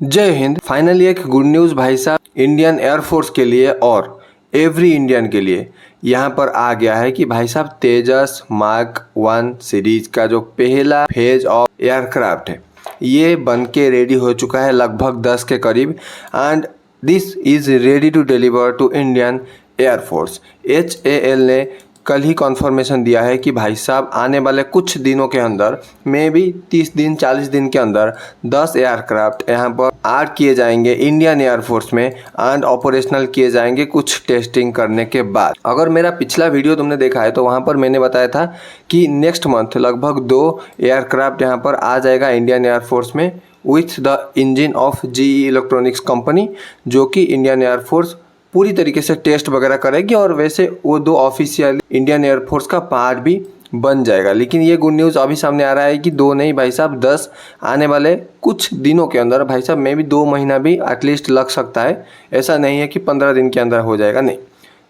जय हिंद। फाइनली एक good news भाई साहब इंडियन एयरफोर्स के लिए और एवरी इंडियन के लिए यहाँ पर आ गया है कि भाई साहब तेजस मार्क 1 सीरीज का जो पहला फेज ऑफ एयरक्राफ्ट है ये बन के रेडी हो चुका है लगभग 10 के करीब and this is ready to deliver to Indian air force. HAL ने कल ही कॉन्फर्मेशन दिया है कि भाई साहब आने वाले कुछ दिनों के अंदर मे बी 30 दिन 40 दिन के अंदर 10 एयरक्राफ्ट यहाँ पर ऐड किए जाएंगे इंडियन एयरफोर्स में एंड ऑपरेशनल किए जाएंगे कुछ टेस्टिंग करने के बाद। अगर मेरा पिछला वीडियो तुमने देखा है तो वहाँ पर मैंने बताया था कि नेक्स्ट मंथ लगभग 2 एयरक्राफ्ट यहाँ पर आ जाएगा इंडियन एयरफोर्स में with the engine of GE electronics company, जो कि इंडियन एयरफोर्स पूरी तरीके से टेस्ट वगैरह करेगी और वैसे वो 2 ऑफिशियल इंडियन एयरफोर्स का पार्ट भी बन जाएगा। लेकिन ये गुड न्यूज़ अभी सामने आ रहा है कि 2 नहीं भाई साहब 10 आने वाले कुछ दिनों के अंदर। भाई साहब मे भी 2 महीना भी एटलीस्ट लग सकता है, ऐसा नहीं है कि 15 दिन के अंदर हो जाएगा, नहीं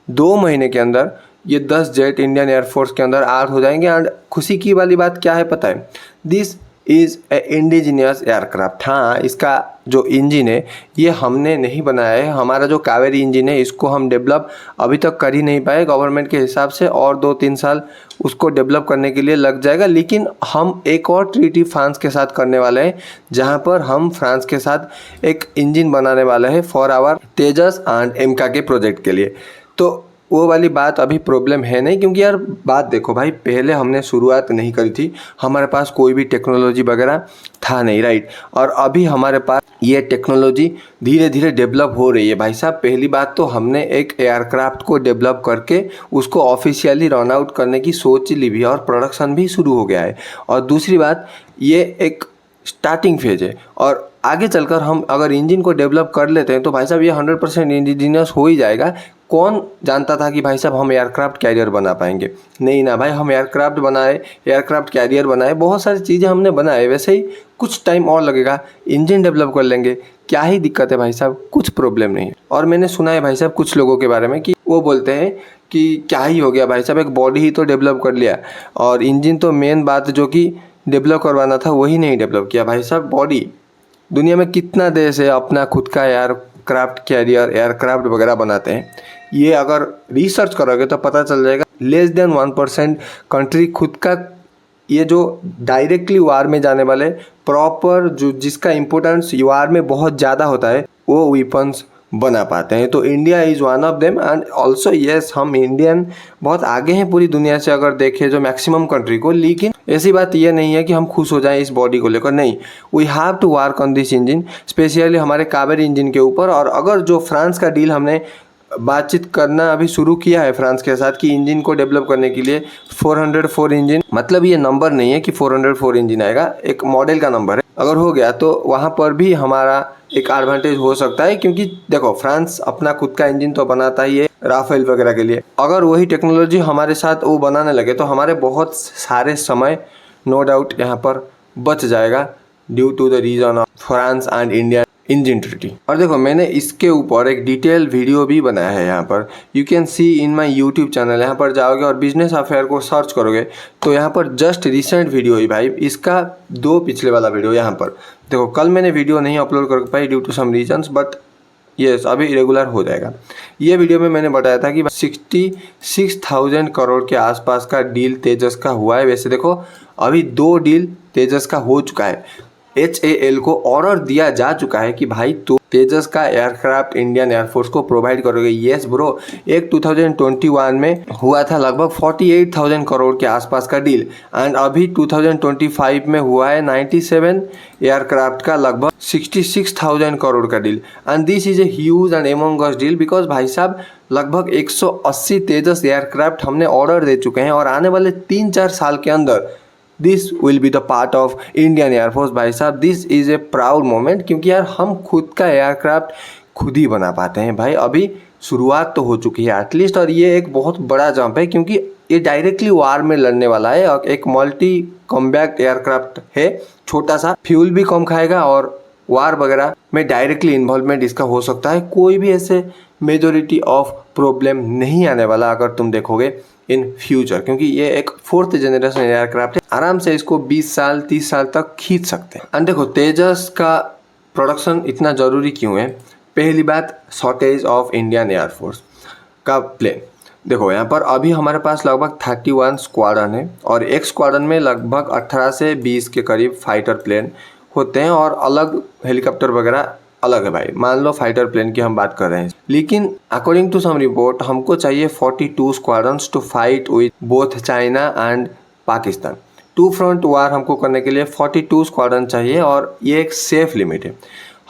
2 महीने के अंदर ये 10 जेट इंडियन एयरफोर्स के अंदर ऐड हो जाएंगे। एंड खुशी की वाली बात क्या है पता है, this is a indigenous aircraft. हाँ, इसका जो इंजन है ये हमने नहीं बनाया है, हमारा जो कावेरी इंजन है इसको हम डेवलप अभी तक कर ही नहीं पाए। गवर्नमेंट के हिसाब से और 2-3 साल उसको डेवलप करने के लिए लग जाएगा। लेकिन हम एक और ट्रीटी फ्रांस के साथ करने वाले हैं जहाँ पर हम फ्रांस के साथ एक इंजन बनाने वाले हैं फॉर आवर तेजस एंड एमका के प्रोजेक्ट के लिए। तो वो वाली बात अभी प्रॉब्लम है नहीं, क्योंकि यार बात देखो भाई, पहले हमने शुरुआत नहीं करी थी, हमारे पास कोई भी टेक्नोलॉजी वगैरह था नहीं, राइट। और अभी हमारे पास ये टेक्नोलॉजी धीरे धीरे डेवलप हो रही है भाई साहब। पहली बात तो हमने एक एयरक्राफ्ट को डेवलप करके उसको ऑफिशियली रन आउट करने की सोच ली भी और प्रोडक्शन भी शुरू हो गया है। और दूसरी बात, ये एक स्टार्टिंग फेज है और आगे चलकर हम अगर इंजन को डेवलप कर लेते हैं तो भाई साहब ये 100% इंडिजिनियस हो ही जाएगा। कौन जानता था कि भाई साहब हम एयरक्राफ्ट कैरियर बना पाएंगे? नहीं ना भाई, हम एयरक्राफ्ट बनाए, एयरक्राफ्ट कैरियर बनाए, बहुत सारी चीज़ें हमने बनाए। वैसे ही कुछ टाइम और लगेगा, इंजन डेवलप कर लेंगे, क्या ही दिक्कत है भाई साहब, कुछ प्रॉब्लम नहीं है। और मैंने सुना है भाई साहब कुछ लोगों के बारे में कि वो बोलते हैं कि क्या ही हो गया भाई साहब, एक बॉडी ही तो डेवलप कर लिया और इंजन तो मेन बात जो कि डेवलप करवाना था वही नहीं डेवलप किया। भाई साहब बॉडी, दुनिया में कितना देश है अपना खुद का एयरक्राफ्ट कैरियर एयरक्राफ्ट वगैरह बनाते हैं। ये अगर रिसर्च करोगे तो पता चल जाएगा लेस देन 1% कंट्री खुद का ये जो डायरेक्टली वार में जाने वाले प्रॉपर जो जिसका इम्पोर्टेंस वार में बहुत ज़्यादा होता है वो वेपन्स बना पाते हैं। तो India is one of them and also yes, हम इंडियन बहुत आगे हैं पूरी दुनिया से अगर देखें जो मैक्सिमम कंट्री को। लेकिन ऐसी बात ये नहीं है कि हम खुश हो जाएं इस बॉडी को लेकर, नहीं, we have to work on this engine, specially हमारे कावेरी इंजन के ऊपर। और अगर जो फ्रांस का डील हमने बातचीत करना अभी शुरू किया है फ्रांस के साथ कि इंजन को डेवलप करने के लिए 404 इंजन, मतलब ये नंबर नहीं है कि 404 इंजन आएगा, एक मॉडल का नंबर है। अगर हो गया तो वहाँ पर भी हमारा एक एडवांटेज हो सकता है, क्योंकि देखो फ्रांस अपना खुद का इंजन तो बनाता ही है राफेल वगैरह के लिए। अगर वही टेक्नोलॉजी हमारे साथ वो बनाने लगे तो हमारे बहुत सारे समय नो डाउट यहाँ पर बच जाएगा due to the reason of France and India engine treaty. और देखो मैंने इसके ऊपर एक डिटेल वीडियो भी बनाया है, यहाँ पर you can see in my YouTube channel. यहाँ पर जाओगे और बिजनेस अफेयर को सर्च करोगे तो यहाँ पर जस्ट रिसेंट वीडियो ही भाई, इसका 2 पिछले वाला वीडियो यहाँ पर देखो। कल मैंने वीडियो नहीं अपलोड कर पाई due to some reasons, but yes अभी रेगुलर हो जाएगा। ये वीडियो में मैंने बताया था कि 66,000 करोड़ के आसपास का डील तेजस का हुआ है। वैसे देखो अभी 2 डील तेजस का हो चुका है, HAL को ऑर्डर दिया जा चुका है कि भाई तो तेजस का एयरक्राफ्ट इंडियन एयरफोर्स को प्रोवाइड करोगे। येस ब्रो, एक 2021 में हुआ था लगभग 48,000 करोड़ के आसपास का डील एंड अभी 2025 में हुआ है 97 एयरक्राफ्ट का लगभग 66,000 करोड़ का deal. And this is a huge and humongous deal because भाई साहब लगभग 180 तेजस एयरक्राफ्ट हमने ऑर्डर दे चुके हैं और आने वाले 3-4 साल के अंदर this will be the part of Indian air force. भाई साहब this is a proud moment, क्योंकि यार हम खुद का एयरक्राफ्ट खुद ही बना पाते हैं भाई। अभी शुरुआत तो हो चुकी है एटलीस्ट, और ये एक बहुत बड़ा जंप है क्योंकि ये डायरेक्टली वार में लड़ने वाला है और एक मल्टी कॉम्बैक्ट एयरक्राफ्ट है, छोटा सा, फ्यूल भी कम खाएगा और वार वगैरह में डायरेक्टली इन्वॉल्वमेंट इसका हो सकता है। कोई भी ऐसे मेजॉरिटी ऑफ प्रॉब्लम नहीं आने वाला अगर तुम देखोगे इन फ्यूचर, क्योंकि ये एक 4th जनरेशन एयरक्राफ्ट है, आराम से इसको 20 साल 30 साल तक खींच सकते हैं। एंड देखो तेजस का प्रोडक्शन इतना ज़रूरी क्यों है? पहली बात, शॉर्टेज ऑफ इंडियन एयरफोर्स का प्लेन। देखो यहाँ पर अभी हमारे पास लगभग 31 स्क्वाड्रन है और एक स्क्वाड्रन में लगभग 18 से 20 के करीब फाइटर प्लेन होते हैं और अलग हेलीकॉप्टर वगैरह अलग है भाई। मान लो फाइटर प्लेन की हम बात कर रहे हैं, लेकिन अकॉर्डिंग टू सम रिपोर्ट हमको चाहिए 42 squadrons to fight with both China and Pakistan. Two front war हमको करने के लिए 42 स्क्वाड्रन चाहिए और ये एक सेफ लिमिट है।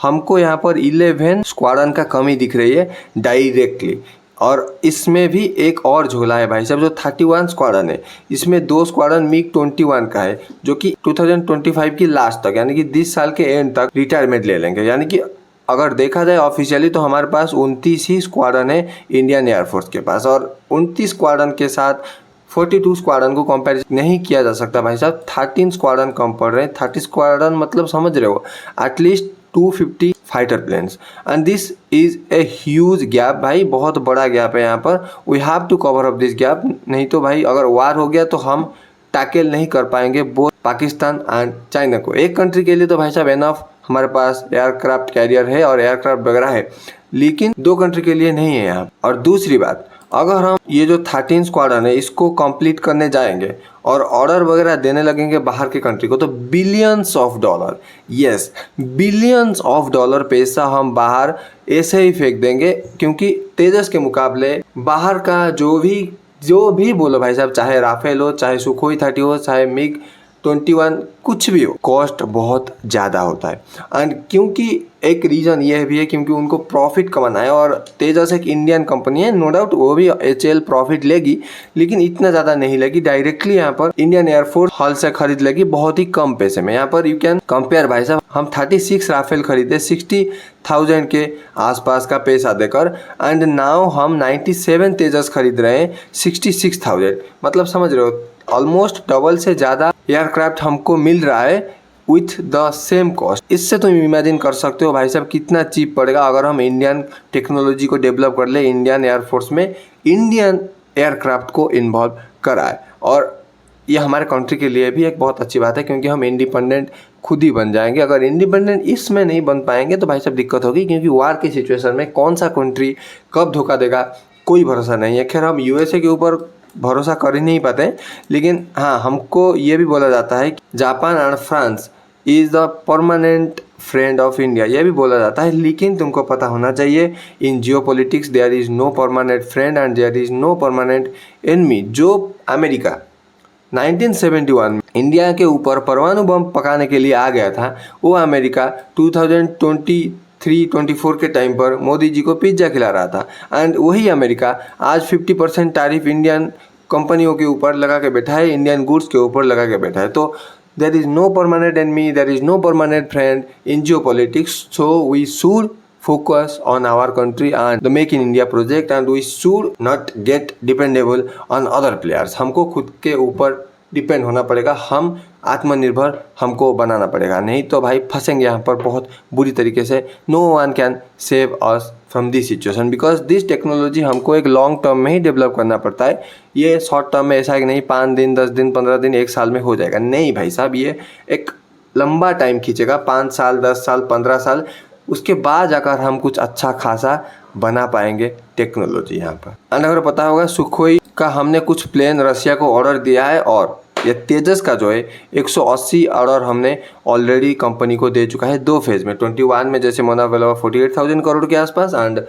हमको यहाँ पर 11 स्क्वाड्रन का कमी दिख रही है डायरेक्टली, और इसमें भी एक और झोला है भाई साहब। जो 31 स्क्वाड्रन है इसमें 2 स्क्वाड्रन MiG-21 का है जो कि 2025 की लास्ट तक यानी कि 20 साल के एंड तक रिटायरमेंट ले लेंगे। यानी कि अगर देखा जाए ऑफिशियली तो हमारे पास 29 ही स्क्वाड्रन है इंडियन एयरफोर्स के पास, और 29 स्क्वाड्रन के साथ 42 स्क्वाड्रन को कंपेरिजन नहीं किया जा सकता भाई साहब। 13 स्क्वाड्रन कम पड़ रहे हैं। 30 स्क्वाड्रन मतलब समझ रहे हो, at least 250 fighter planes, and this is a huge gap भाई, बहुत बड़ा गैप है यहाँ पर। We have to cover up this gap, नहीं तो भाई अगर वार हो गया तो हम टैकल नहीं कर पाएंगे बोथ पाकिस्तान एंड चाइना को। एक कंट्री के लिए तो भाई साहब एनफ हमारे पास एयरक्राफ्ट कैरियर है और एयरक्राफ्ट वगैरह है, लेकिन 2 कंट्री के लिए नहीं है यहाँ। और दूसरी बात, अगर हम ये जो 13 स्क्वाड्रन है इसको कंप्लीट करने जाएंगे और ऑर्डर वगैरह देने लगेंगे बाहर के कंट्री को, तो billions of dollar, yes billions of dollar पैसा हम बाहर ऐसे ही फेंक देंगे, क्योंकि तेजस के मुकाबले बाहर का जो भी बोलो भाई साहब, चाहे राफेल हो, चाहे सुखोई 30 हो, चाहे MiG-21 कुछ भी हो, कॉस्ट बहुत ज़्यादा होता है। एंड क्योंकि एक रीज़न ये भी है क्योंकि उनको प्रॉफिट कमाना है, और तेजस एक इंडियन कंपनी है, नो डाउट वो भी HAL प्रॉफिट लेगी, लेकिन इतना ज़्यादा नहीं लेगी। डायरेक्टली यहाँ पर इंडियन एयरफोर्स हॉल से खरीद लेगी बहुत ही कम पैसे में। यहाँ पर यू कैन कंपेयर भाई साहब, हम 36 राफेल खरीदे 60,000 के आसपास का पैसा देकर, एंड नाउ हम 97 तेजस खरीद रहे हैं 66,000, मतलब समझ रहे हो ऑलमोस्ट डबल से ज़्यादा एयरक्राफ्ट हमको मिल रहा है विथ द सेम कॉस्ट। इससे तुम इमेजिन कर सकते हो भाई साहब कितना चीप पड़ेगा अगर हम इंडियन टेक्नोलॉजी को डेवलप कर ले, इंडियन एयरफोर्स में इंडियन एयरक्राफ्ट को इन्वॉल्व कराए। और ये हमारे कंट्री के लिए भी एक बहुत अच्छी बात है, क्योंकि हम इंडिपेंडेंट खुद ही बन जाएंगे। अगर इंडिपेंडेंट इसमें नहीं बन पाएंगे तो भाई साहब दिक्कत होगी, क्योंकि वार की सिचुएशन में कौन सा कंट्री कब धोखा देगा कोई भरोसा नहीं है। खैर हम USA के ऊपर भरोसा कर ही नहीं पाते, लेकिन हाँ हमको ये भी बोला जाता है कि Japan and France is the permanent friend of India, ये भी बोला जाता है। लेकिन तुमको पता होना चाहिए in geopolitics there is no permanent friend and there is no permanent enemy. जो अमेरिका 1971 में इंडिया के ऊपर परमाणु बम पकाने के लिए आ गया था, वो अमेरिका 2023-24 के टाइम पर मोदी जी को पिज्ज़ा खिला रहा था। एंड वही अमेरिका आज 50% टैरिफ इंडियन कंपनियों के ऊपर लगा के बैठा है, इंडियन गुड्स के ऊपर लगा के बैठा है। तो there is no permanent enemy, there is no permanent friend in geopolitics, so we should focus on our country and the Make in India project, and we should not get dependable on other players। हमको खुद के ऊपर depend होना पड़ेगा, हम आत्मनिर्भर हमको बनाना पड़ेगा, नहीं तो भाई फंसेंगे यहाँ पर बहुत बुरी तरीके से। No one can save us from this situation, because this technology हमको एक लॉन्ग टर्म में ही डेवलप करना पड़ता है। ये शॉर्ट टर्म में ऐसा है कि नहीं 5 दिन 10 दिन 15 दिन 1 साल में हो जाएगा, नहीं भाई साहब, ये एक लंबा टाइम खींचेगा, 5 साल 10 साल 15 साल, उसके बाद जाकर हम कुछ अच्छा खासा बना पाएंगे टेक्नोलॉजी यहाँ पर। एंड अगर पता होगा सुखोई का हमने कुछ प्लेन रशिया को ऑर्डर दिया है, और ये तेजस का जो है 180 ऑर्डर हमने ऑलरेडी कंपनी को दे चुका है 2 फेज़ में। 21 में जैसे मोना वाला 48,000 करोड़ के आसपास, एंड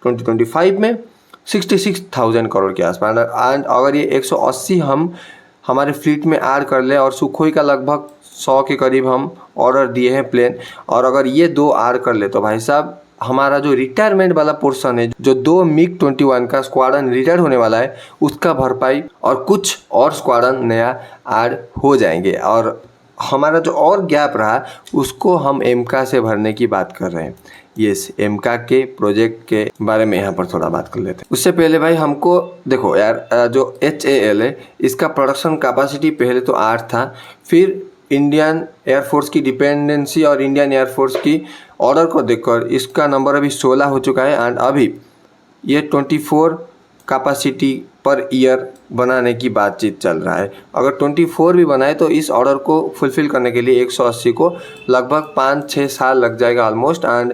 2025 में 66,000 करोड़ के आसपास। एंड अगर ये 180 हम हमारे फ्लीट में ऐड कर ले, और सुखोई का लगभग 100 के करीब हम ऑर्डर दिए हैं प्लेन, और अगर ये 2 ऐड कर ले तो भाई साहब हमारा जो रिटायरमेंट वाला पोर्शन है, जो 2 MiG-21 का स्क्वाड्रन रिटायर होने वाला है, उसका भरपाई और कुछ और स्क्वाड्रन नया ऐड हो जाएंगे। और हमारा जो और गैप रहा उसको हम एमका से भरने की बात कर रहे हैं। यस, एमका के प्रोजेक्ट के बारे में यहाँ पर थोड़ा बात कर लेते हैं। उससे पहले भाई हमको देखो यार, जो HAL है इसका प्रोडक्शन कैपेसिटी पहले तो 8 था, फिर इंडियन एयरफोर्स की डिपेंडेंसी और इंडियन एयरफोर्स की ऑर्डर को देखकर इसका नंबर अभी 16 हो चुका है, एंड अभी ये 24 कैपेसिटी पर ईयर बनाने की बातचीत चल रहा है। अगर 24 भी बनाए तो इस ऑर्डर को फुलफ़िल करने के लिए 180 को लगभग 5-6 साल लग जाएगा ऑलमोस्ट। एंड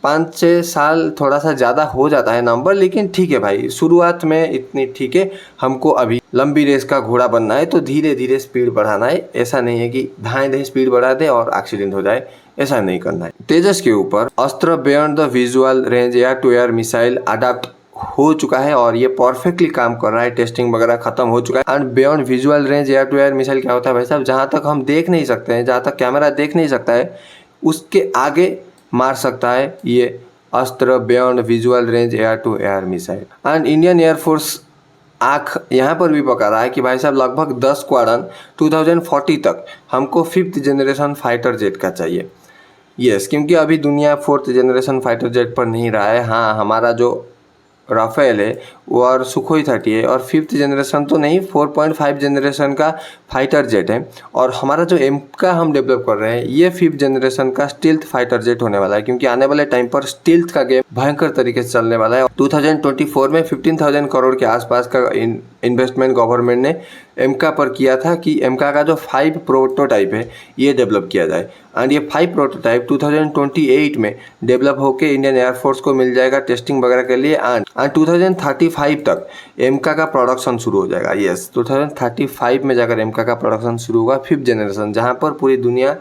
5-6 साल थोड़ा सा ज़्यादा हो जाता है नंबर, लेकिन ठीक है भाई, शुरुआत में इतनी ठीक है। हमको अभी लंबी रेस का घोड़ा बनना है तो धीरे धीरे स्पीड बढ़ाना है। ऐसा नहीं है कि धाए धाए स्पीड बढ़ा दे और एक्सीडेंट हो जाए, ऐसा नहीं करना है। तेजस के ऊपर Astra beyond the visual range air to air missile adapt हो चुका है और ये परफेक्टली काम कर रहा है। टेस्टिंग वगैरह खत्म हो चुका है। And beyond visual range air to air missile क्या होता है भाई साहब? जहाँ तक हम देख नहीं सकते हैं, जहाँ तक कैमरा देख नहीं सकता है, उसके आगे मार सकता है ये Astra beyond visual range air to air missile. And Indian air force आँख यहाँ पर भी पका रहा है कि भाई साहब लगभग 10 स्क्वाड्रन 2040 तक हमको 5th जनरेशन फाइटर जेट का चाहिए। यस, क्योंकि अभी दुनिया 4th जनरेशन फाइटर जेट पर नहीं रहा है। हाँ, हमारा जो राफेल है वो और सुखोई 30 है और 5th जनरेशन तो नहीं, 4.5 जनरेशन का फाइटर जेट है। और हमारा जो एम का हम डेवलप कर रहे हैं ये 5th जनरेशन का स्टील्थ फाइटर जेट होने वाला है, क्योंकि आने वाले टाइम पर स्टील्थ का गेम भयंकर तरीके से चलने वाला है। 2024 में 15,000 करोड़ के आसपास का इन्वेस्टमेंट गवर्नमेंट ने एमका पर किया था कि एमका का जो 5 प्रोटोटाइप है ये डेवलप किया जाए। एंड ये 5 प्रोटोटाइप 2028 में डेवलप होकर इंडियन एयरफोर्स को मिल जाएगा टेस्टिंग वगैरह के लिए। एंड 2035 तक एमका का प्रोडक्शन शुरू हो जाएगा। यस, 2035 में जाकर एमका का प्रोडक्शन शुरू होगा 5th जनरेशन, जहाँ पर पूरी दुनिया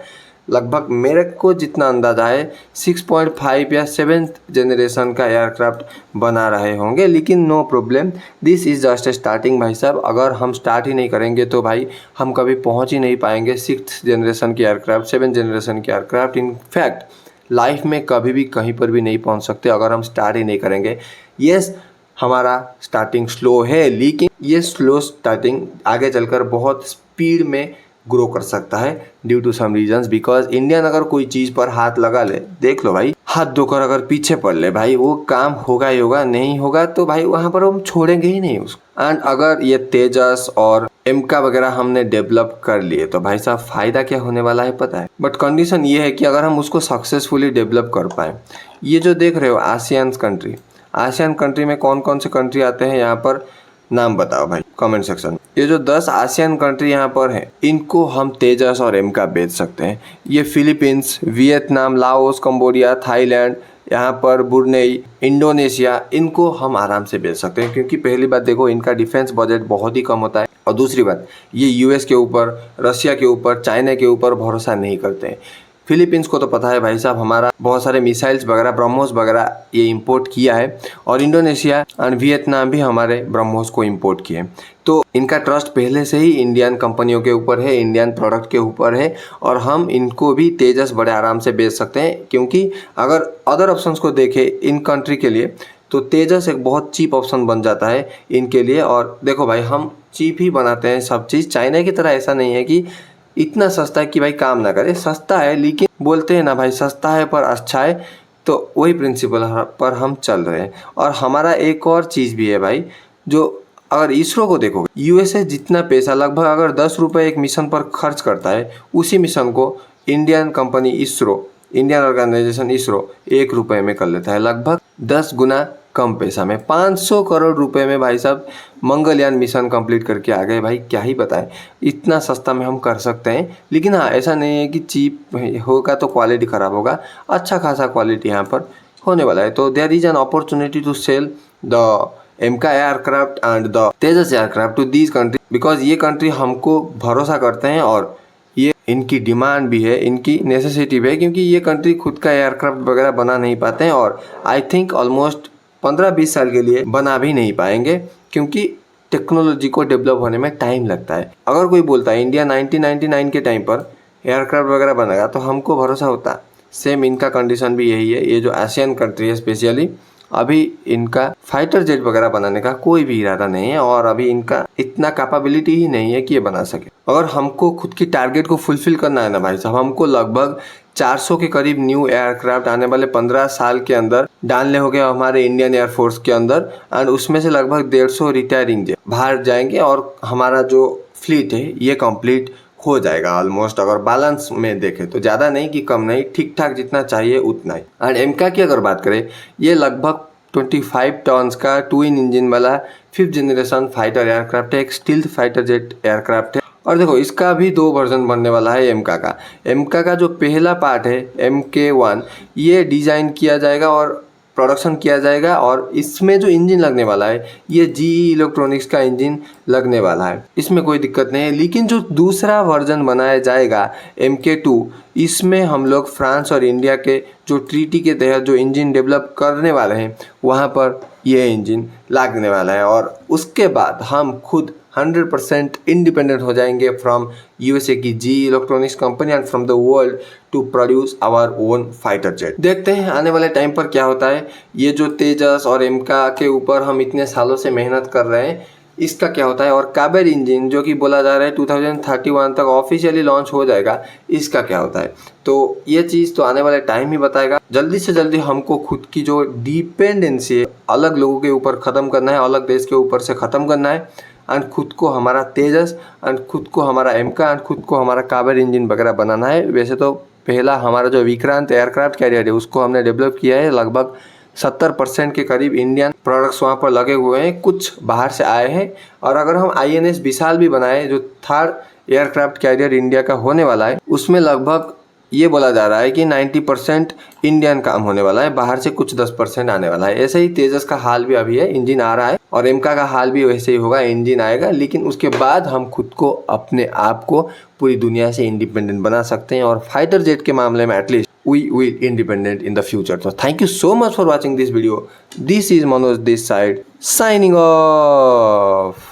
लगभग मेरे को जितना अंदाजा है 6.5 या 7th जनरेशन का एयरक्राफ्ट बना रहे होंगे। लेकिन no problem, this is just starting भाई साहब। अगर हम स्टार्ट ही नहीं करेंगे तो भाई हम कभी पहुंच ही नहीं पाएंगे 6th जनरेशन के एयरक्राफ्ट, 7th जनरेशन के एयरक्राफ्ट। इनफैक्ट लाइफ में कभी भी कहीं पर भी नहीं पहुंच सकते अगर हम स्टार्ट ही नहीं करेंगे। यस, हमारा स्टार्टिंग स्लो है, लेकिन ये स्लो स्टार्टिंग आगे चलकर बहुत स्पीड में ग्रो कर सकता है due to some reasons. Because Indian अगर कोई चीज़ पर हाथ लगा ले, देख लो भाई, हाथ धोकर अगर पीछे पड़ ले भाई, वो काम होगा ही होगा, नहीं होगा तो भाई वहाँ पर हम छोड़ेंगे ही नहीं उसको। एंड अगर ये तेजस और एमका वगैरह हमने डेवलप कर लिए तो भाई साहब फ़ायदा क्या होने वाला है पता है। बट कंडीशन ये है कि अगर हम उसको सक्सेसफुली डेवलप कर पाए। ये जो देख रहे हो आसियान कंट्री, आसियान कंट्री में कौन कौन से कंट्री आते हैं यहाँ पर, नाम बताओ भाई कमेंट सेक्शन में। ये जो 10 आसियान कंट्री यहाँ पर है, इनको हम तेजस और एमका बेच सकते हैं। ये Philippines, Vietnam, Laos, Cambodia, Thailand, यहाँ पर ब्रुनेई, इंडोनेशिया, इनको हम आराम से बेच सकते हैं। क्योंकि पहली बात देखो, इनका डिफेंस बजट बहुत ही कम होता है। और दूसरी बात, ये यूएस के ऊपर, रशिया के ऊपर, चाइना के ऊपर भरोसा नहीं करते हैं। फिलीपींस को तो पता है भाई साहब, हमारा बहुत सारे मिसाइल्स वगैरह, ब्रह्मोस वगैरह ये इंपोर्ट किया है। और इंडोनेशिया और वियतनाम भी हमारे ब्रह्मोस को इंपोर्ट किए। तो इनका ट्रस्ट पहले से ही इंडियन कंपनियों के ऊपर है, इंडियन प्रोडक्ट के ऊपर है। और हम इनको भी तेजस बड़े आराम से बेच सकते हैं। क्योंकि अगर अदर ऑप्शंस को देखें इन कंट्री के लिए तो तेजस एक बहुत चीप ऑप्शन बन जाता है इनके लिए। और देखो भाई, हम चीप ही बनाते हैं सब चीज़। चाइना की तरह ऐसा नहीं है कि इतना सस्ता है कि भाई काम ना करे, सस्ता है लेकिन बोलते हैं ना भाई, सस्ता है पर अच्छा है। तो वही प्रिंसिपल पर हम चल रहे हैं। और हमारा एक और चीज़ भी है भाई, जो अगर इसरो को देखोगे, यूएसए जितना पैसा लगभग अगर 10 रुपये एक मिशन पर खर्च करता है, उसी मिशन को Indian company ISRO, Indian organization ISRO 1 रुपये में कर लेता है। लगभग 10 गुना कम पैसा में 500 करोड़ रुपए में भाई साहब मंगलयान मिशन कंप्लीट करके आ गए। भाई क्या ही बताएं, इतना सस्ता में हम कर सकते हैं। लेकिन हाँ, ऐसा नहीं है कि चीप होगा तो क्वालिटी ख़राब होगा, अच्छा खासा क्वालिटी यहाँ पर होने वाला है। तो there is an opportunity to sell the AMCA aircraft and the Tejas aircraft to these country, because ये कंट्री हमको भरोसा करते हैं और ये इनकी डिमांड भी है, इनकी नेसेसिटी भी है। क्योंकि ये कंट्री खुद का एयरक्राफ्ट वगैरह बना नहीं पाते हैं और आई थिंक ऑलमोस्ट 15-20 साल के लिए बना भी नहीं पाएंगे, क्योंकि टेक्नोलॉजी को डेवलप होने में टाइम लगता है। अगर कोई बोलता है इंडिया 1999 के टाइम पर एयरक्राफ्ट वगैरह बनेगा तो हमको भरोसा होता। सेम इनका कंडीशन भी यही है। ये जो एशियन कंट्री है स्पेशली, अभी इनका फाइटर जेट वगैरह बनाने का कोई भी इरादा नहीं है और अभी इनका इतना कैपेबिलिटी ही नहीं है कि ये बना सके। अगर हमको खुद की टारगेट को फुलफिल करना है ना भाई साहब, हमको लगभग 400 के करीब न्यू एयरक्राफ्ट आने वाले 15 साल के अंदर डालने होंगे हमारे इंडियन एयरफोर्स के अंदर। एंड उसमें से लगभग 150 रिटायरिंग बाहर जाएंगे और हमारा जो फ्लीट है ये कंप्लीट हो जाएगा ऑलमोस्ट। अगर बैलेंस में देखें तो ज़्यादा नहीं कि कम नहीं, ठीक ठाक जितना चाहिए उतना ही। एंड एमका की अगर बात करें, ये लगभग 25 टन्स का ट्विन इंजन वाला 5th जनरेशन फाइटर एयरक्राफ्ट है, एक स्टील्थ फाइटर जेट एयरक्राफ्ट है। और देखो इसका भी 2 वर्जन बनने वाला है एमका का। एमका का जो पहला पार्ट है MK1 ये डिज़ाइन किया जाएगा और प्रोडक्शन किया जाएगा, और इसमें जो इंजन लगने वाला है ये GE इलेक्ट्रॉनिक्स का इंजन लगने वाला है, इसमें कोई दिक्कत नहीं है। लेकिन जो दूसरा वर्जन बनाया जाएगा MK2, इसमें हम लोग फ्रांस और इंडिया के जो ट्रीटी के तहत जो इंजन डेवलप करने वाले हैं वहाँ पर ये इंजन लगने वाला है, और उसके बाद हम खुद 100% इंडिपेंडेंट हो जाएंगे फ्रॉम USA की GE electronics company and from the world to produce our own fighter jet. देखते हैं आने वाले टाइम पर क्या होता है। ये जो तेजस और एमका के ऊपर हम इतने सालों से मेहनत कर रहे हैं, इसका क्या होता है। और काबेर इंजन जो कि बोला जा रहा है 2031 तक ऑफिशियली लॉन्च हो जाएगा, इसका क्या होता है। तो ये चीज़ तो आने वाले टाइम ही बताएगा। जल्दी से जल्दी हमको खुद की जो डिपेंडेंसी है अलग लोगों के ऊपर ख़त्म करना है, अलग देश के ऊपर से ख़त्म करना है, एंड खुद को हमारा तेजस एंड खुद को हमारा एमका एंड खुद को हमारा काबेर इंजन वगैरह बनाना है। वैसे तो पहला हमारा जो विक्रांत एयरक्राफ्ट कैरियर है उसको हमने डेवलप किया है, लगभग 70% के करीब इंडियन प्रोडक्ट्स वहाँ पर लगे हुए हैं, कुछ बाहर से आए हैं। और अगर हम INS विशाल भी बनाए जो 3rd एयरक्राफ्ट कैरियर इंडिया का होने वाला है, उसमें लगभग ये बोला जा रहा है कि 90% इंडियन काम होने वाला है, बाहर से कुछ 10% आने वाला है। ऐसे ही तेजस का हाल भी अभी है, इंजन आ रहा है, और एमका का हाल भी वैसे ही होगा, इंजन आएगा। लेकिन उसके बाद हम खुद को अपने आप को पूरी दुनिया से इंडिपेंडेंट बना सकते हैं, और फाइटर जेट के मामले में at least we will independent in the future. So thank you so much for watching this video. This is Manoj this side signing off.